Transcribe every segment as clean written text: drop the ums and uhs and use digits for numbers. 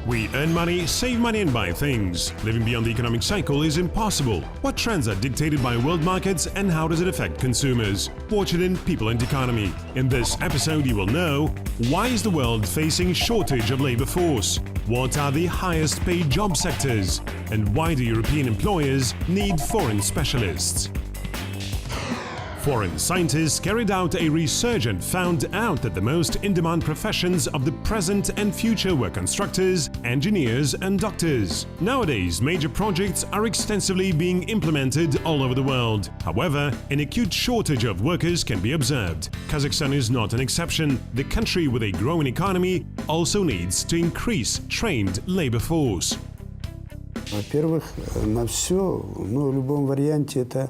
We earn money, save money and buy things. Living beyond the economic cycle is impossible. What trends are dictated by world markets and how does it affect consumers? Watch it in People and Economy. In this episode you will know: why is the world facing shortage of labor force? What are the highest paid job sectors? And why do European employers need foreign specialists? Foreign scientists carried out a research and found out that the most in-demand professions of the present and future were constructors, engineers and doctors. Nowadays, major projects are extensively being implemented all over the world. However, an acute shortage of workers can be observed. Kazakhstan is not an exception. The country with a growing economy also needs to increase trained labor force. Во-первых, на все, в любом варианте это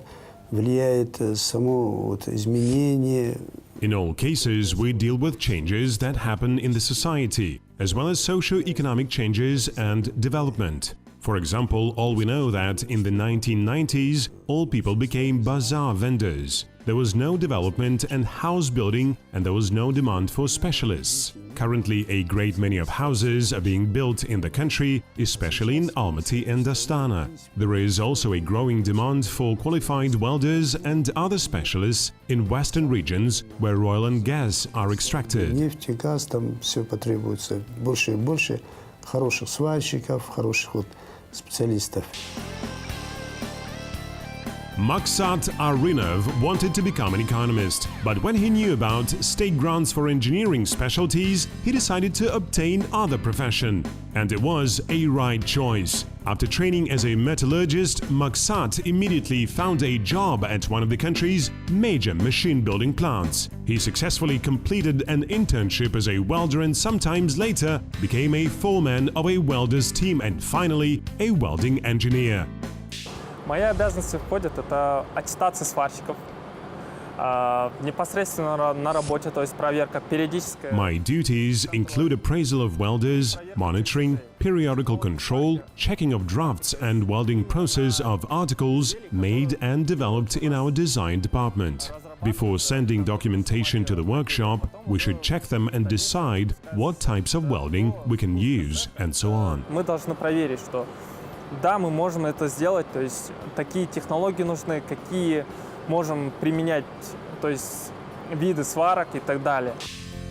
влияет само изменение. In all cases, we deal with changes that happen in the society, as well as socio-economic changes and development. For example, all we know that in the 1990s, all people became bazaar vendors. There was no development and house building, and there was no demand for specialists. Currently, a great many of houses are being built in the country, especially in Almaty and Astana. There is also a growing demand for qualified welders and other specialists in western regions where oil and gas are extracted. Нефть и газ, там все потребуется больше и больше хороших сварщиков, хороших специалистов. Maksat Arinov wanted to become an economist, but when he knew about state grants for engineering specialties, he decided to obtain other profession. And it was a right choice. After training as a metallurgist, Maksat immediately found a job at one of the country's major machine-building plants. He successfully completed an internship as a welder and sometimes later became a foreman of a welder's team and finally a welding engineer. Мои обязанности входят это аттестация сварщиков, непосредственно на работе, то есть проверка периодическая. My duties include appraisal of welders, monitoring, periodical control, checking of drafts and welding process of articles made and developed in our design department. Before sending documentation to the workshop, we should check them and decide what types of welding we can use and so on. Мы должны проверить, что да, мы можем это сделать, то есть такие технологии нужны, какие можем применять, то есть виды сварок и так далее.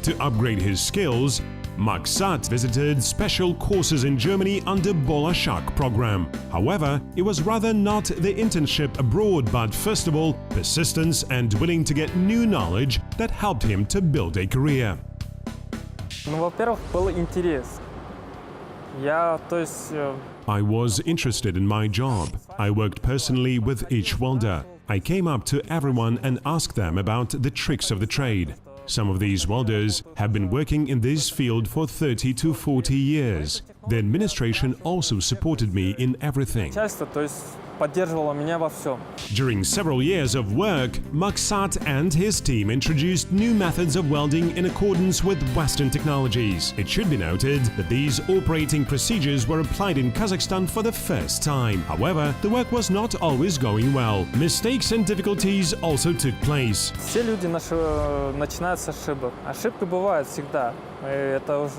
To upgrade his skills, Maksat visited special courses in Germany under Bolashak program. However, it was rather not the internship abroad, but first of all, persistence and willing to get new knowledge that helped him to build a career. Ну, во-первых, был интерес. I was interested in my job. I worked personally with each welder. I came up to everyone and asked them about the tricks of the trade. Some of these welders have been working in this field for 30 to 40 years. The administration also supported me in everything. Поддерживала меня во всем. During several years of work, Maksat and his team introduced new methods of welding in accordance with Western technologies. It should be noted that these operating procedures were applied in Kazakhstan for the first time. However, the work was not always going well. Mistakes and difficulties also took place. Все люди начинают с ошибок. Ошибки бывают всегда.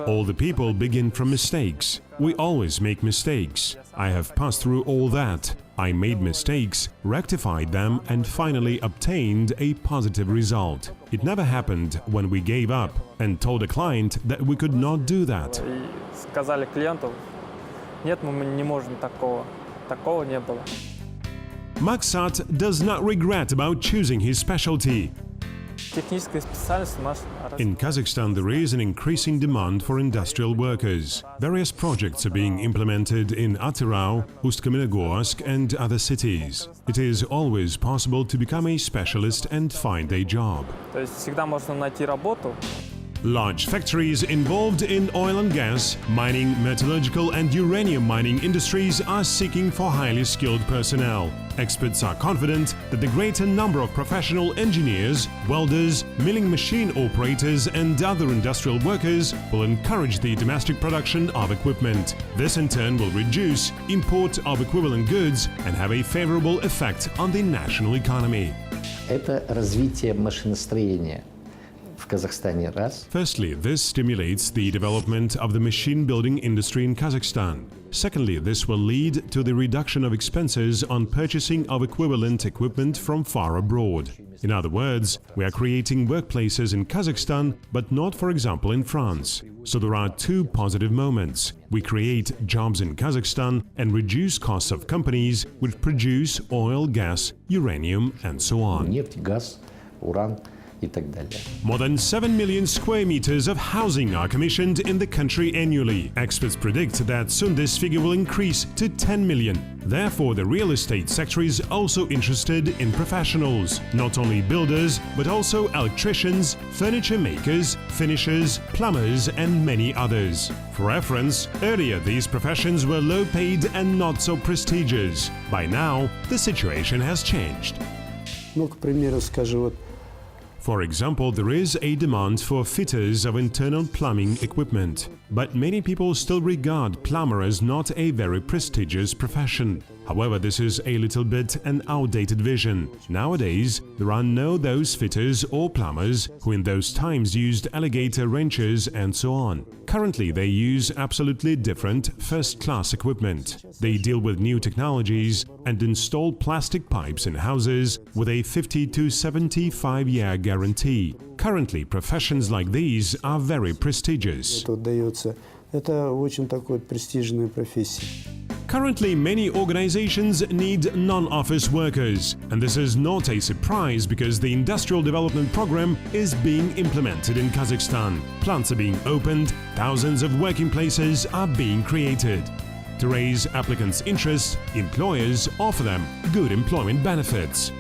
All the people begin from mistakes. We always make mistakes. I have passed through all that. I made mistakes, rectified them, and finally obtained a positive result. It never happened when we gave up and told a client that we could not do that. Сказали клиенту: нет, мы не можем такого. Такого не было. Maksat does not regret about choosing his specialty. In Kazakhstan, there is an increasing demand for industrial workers. Various projects are being implemented in Atyrau, Ust-Kamenogorsk and other cities. It is always possible to become a specialist and find a job. Large factories involved in oil and gas, mining, metallurgical and uranium mining industries are seeking for highly skilled personnel. Experts are confident that the greater number of professional engineers, welders, milling machine operators and other industrial workers will encourage the domestic production of equipment. This in turn will reduce import of equivalent goods and have a favorable effect on the national economy. Это развитие машиностроения. в Казахстане, раз. Firstly, this stimulates the development of the machine-building industry in Kazakhstan. Secondly, this will lead to the reduction of expenses on purchasing of equivalent equipment from far abroad. In other words, we are creating workplaces in Kazakhstan, but not, for example, in France. So there are two positive moments. We create jobs in Kazakhstan and reduce costs of companies which produce oil, gas, uranium, and so on. Нефть, газ, уран и так далее. More than 7 million square meters of housing are commissioned in the country annually. Experts predict that soon this figure will increase to 10 million. Therefore, the real estate sector is also interested in professionals, not only builders, but also electricians, furniture makers, finishers, plumbers, and many others. For reference, earlier these professions were low paid and not so prestigious. By now, the situation has changed. Ну, к примеру, скажу, вот For example, there is a demand for fitters of internal plumbing equipment, but many people still regard plumber as not a very prestigious profession. However, this is a little bit an outdated vision. Nowadays, there are no those fitters or plumbers who in those times used alligator wrenches and so on. Currently, they use absolutely different first-class equipment. They deal with new technologies and install plastic pipes in houses with a 50 to 75-year guarantee. Currently, professions like these are very prestigious. это дается. Это очень такой престижная профессия. Currently, many organizations need non-office workers, and this is not a surprise because the industrial development program is being implemented in Kazakhstan. Plants are being opened, thousands of working places are being created. To raise applicants' interest, employers offer them good employment benefits.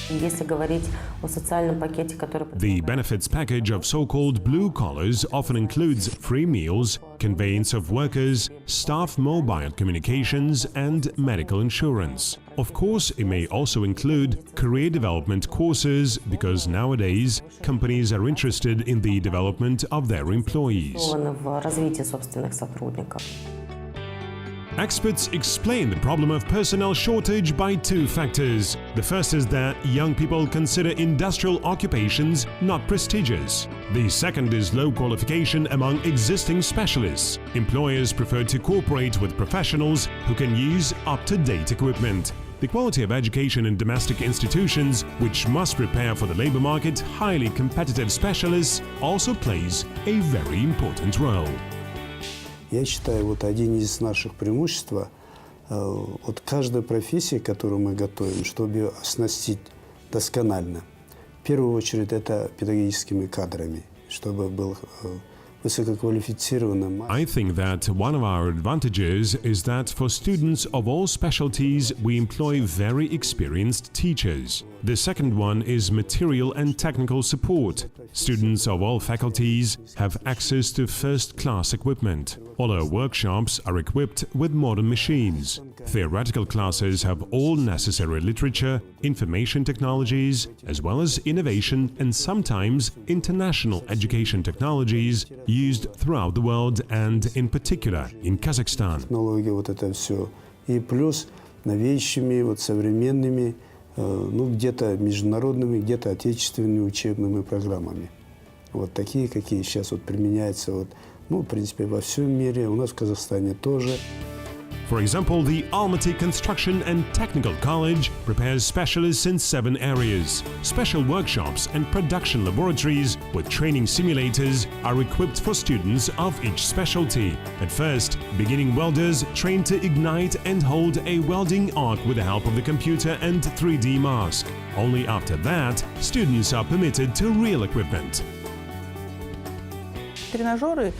Если говорить о социальном пакете, который The benefits package of so-called blue collars often includes free meals, conveyance of workers, staff mobile communications, and medical insurance. Of course, it may also include career development courses because nowadays companies are interested in the development of their employees. в развитии собственных сотрудников. Experts explain the problem of personnel shortage by two factors. The first is that young people consider industrial occupations not prestigious. The second is low qualification among existing specialists. Employers prefer to cooperate with professionals who can use up-to-date equipment. The quality of education in domestic institutions, which must prepare for the labor market highly competitive specialists, also plays a very important role. Я считаю, вот один из наших преимуществ, вот каждая профессия, которую мы готовим, чтобы ее оснастить досконально, в первую очередь это педагогическими кадрами, чтобы был высококвалифицированным. I think that one of our advantages is that for students of all specialties we employ very experienced teachers. The second one is material and technical support. Students of all faculties have access to first-class equipment. All our workshops are equipped with modern machines. Theoretical classes have all necessary literature, information technologies, as well as innovation and sometimes international education technologies used throughout the world and in particular in Kazakhstan. Технологии, вот это все. И плюс новейшими, вот современными, ну где-то международными, где-то отечественными учебными программами. Вот такие, какие сейчас вот применяются, вот, ну, в принципе, во всем мире, у нас в Казахстане тоже. For example, the Almaty Construction and Technical College prepares specialists in 7 areas. Special workshops and production laboratories with training simulators are equipped for students of each specialty. At first, beginning welders train to ignite and hold a welding arc with the help of the computer and 3D mask. Only after that, students are permitted to real equipment. Тренажеры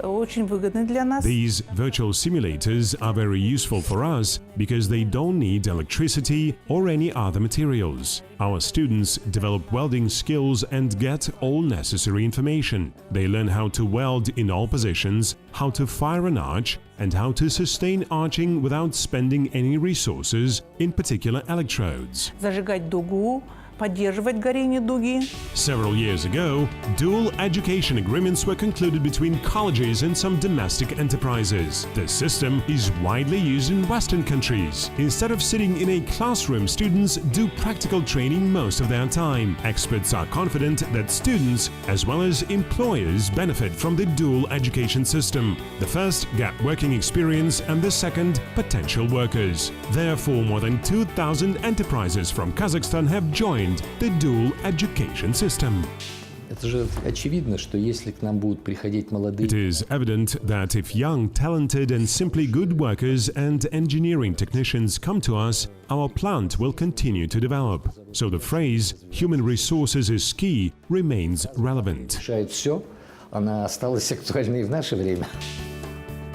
очень выгодны для нас. These virtual simulators are very useful for us because they don't need electricity or any other materials. Our students develop welding skills and get all necessary information. They learn how to weld in all positions, how to fire an arch, and how to sustain arching without spending any resources, in particular electrodes. Зажигать дугу, поддерживать горение дуги. Several years ago, dual education agreements were concluded between colleges and some domestic enterprises. This system is widely used in Western countries. Instead of sitting in a classroom, students do practical training most of their time. Experts are confident that students, as well as employers, benefit from the dual education system. The first get working experience and the second, potential workers. Therefore, more than 2,000 enterprises from Kazakhstan have joined the dual education system. Это же очевидно, что если к нам будут приходить молодые... It is evident that if young, talented and simply good workers and engineering technicians come to us, our plant will continue to develop. So the phrase "human resources is key" remains relevant. Решает все, она осталась актуальной и в наше время.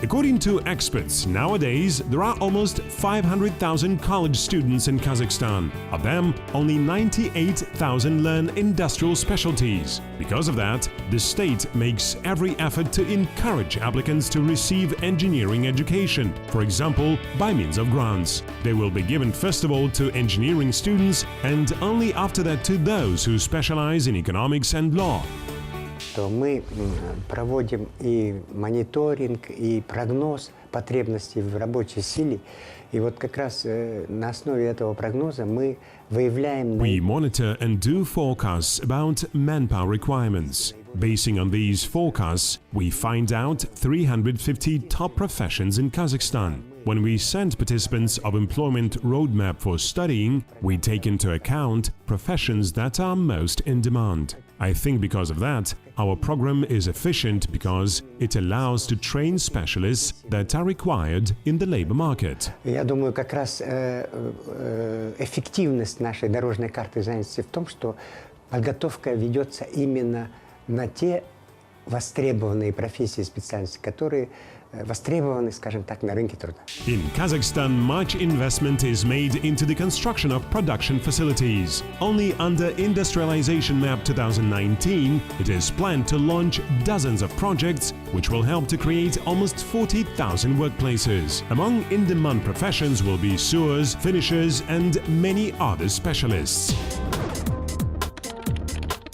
According to experts, nowadays there are almost 500,000 college students in Kazakhstan. Of them, only 98,000 learn industrial specialties. Because of that, the state makes every effort to encourage applicants to receive engineering education, for example, by means of grants. They will be given first of all to engineering students and only after that to those who specialize in economics and law. То мы проводим и мониторинг, и прогноз потребностей в рабочей силе. И вот как раз на основе этого прогноза мы выявляем... We monitor and do forecasts about manpower requirements. Basing on these forecasts, we find out 350 top professions in Kazakhstan. When we send participants of employment roadmap for studying, we take into account professions that are most in demand. I think because of that, our program is efficient because it allows to train specialists that are required in the labor market. Я думаю, как раз эффективность нашей дорожной карты занятости в том, что подготовка ведется именно на те востребованные профессии и специальности, которые востребованы, скажем так, на рынке труда. In Kazakhstan, much investment is made into the construction of production facilities. Only under Industrialization Map 2019, it is planned to launch dozens of projects which will help to create almost 40,000 workplaces. Among in-demand professions will be sewers, finishers and many other specialists.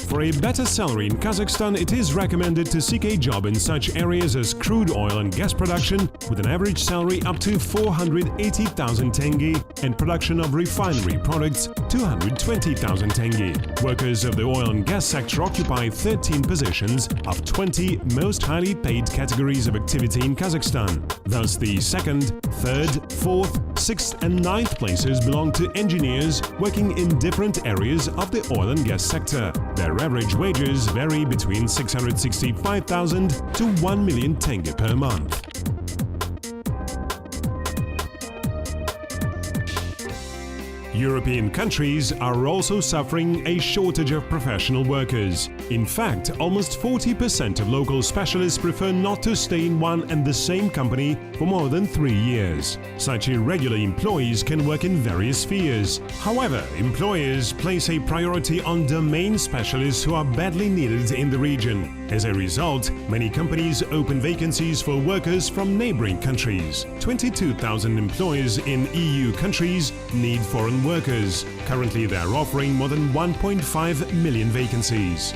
For a better salary in Kazakhstan, it is recommended to seek a job in such areas as crude oil and gas production, with an average salary up to 480,000 tenge, and production of refinery products 220,000 tenge. Workers of the oil and gas sector occupy 13 positions of 20 most highly paid categories of activity in Kazakhstan. Thus, the second, third, fourth, sixth and ninth places belong to engineers working in different areas of the oil and gas sector. Their average wages vary between 665,000 to 1 million tenge per month. European countries are also suffering a shortage of professional workers. In fact, almost 40% of local specialists prefer not to stay in one and the same company for more than 3 years. Such irregular employees can work in various spheres. However, employers place a priority on domain specialists who are badly needed in the region. As a result, many companies open vacancies for workers from neighboring countries. 22,000 employers in EU countries need foreign workers. Currently, they are offering more than 1.5 million vacancies.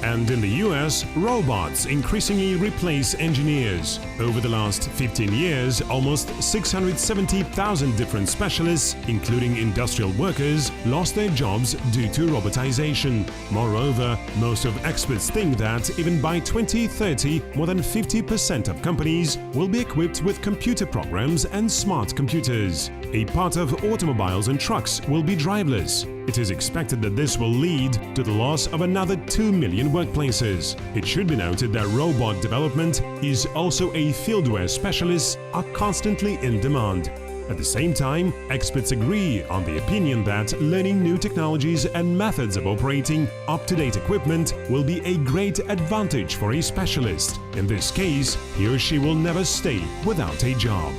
And in the US, robots increasingly replace engineers. Over the last 15 years, almost 670,000 different specialists, including industrial workers, lost their jobs due to robotization. Moreover, most of experts think that even by 2030, more than 50% of companies will be equipped with computer programs and smart computers. A part of automobiles and trucks will be driverless. It is expected that this will lead to the loss of another 2 million workplaces. It should be noted that robot development is also a field where specialists are constantly in demand. At the same time, experts agree on the opinion that learning new technologies and methods of operating up-to-date equipment will be a great advantage for a specialist. In this case, he or she will never stay without a job.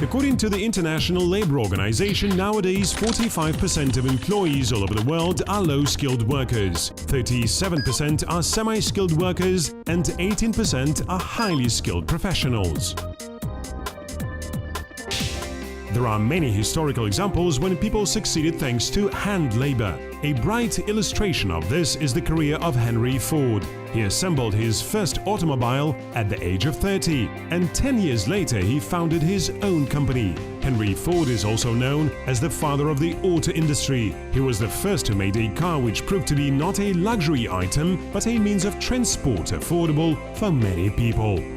According to the International Labour Organization, nowadays 45% of employees all over the world are low-skilled workers, 37% are semi-skilled workers, and 18% are highly skilled professionals. There are many historical examples when people succeeded thanks to hand labor. A bright illustration of this is the career of Henry Ford. He assembled his first automobile at the age of 30, and 10 years later he founded his own company. Henry Ford is also known as the father of the auto industry. He was the first who made a car which proved to be not a luxury item, but a means of transport affordable for many people.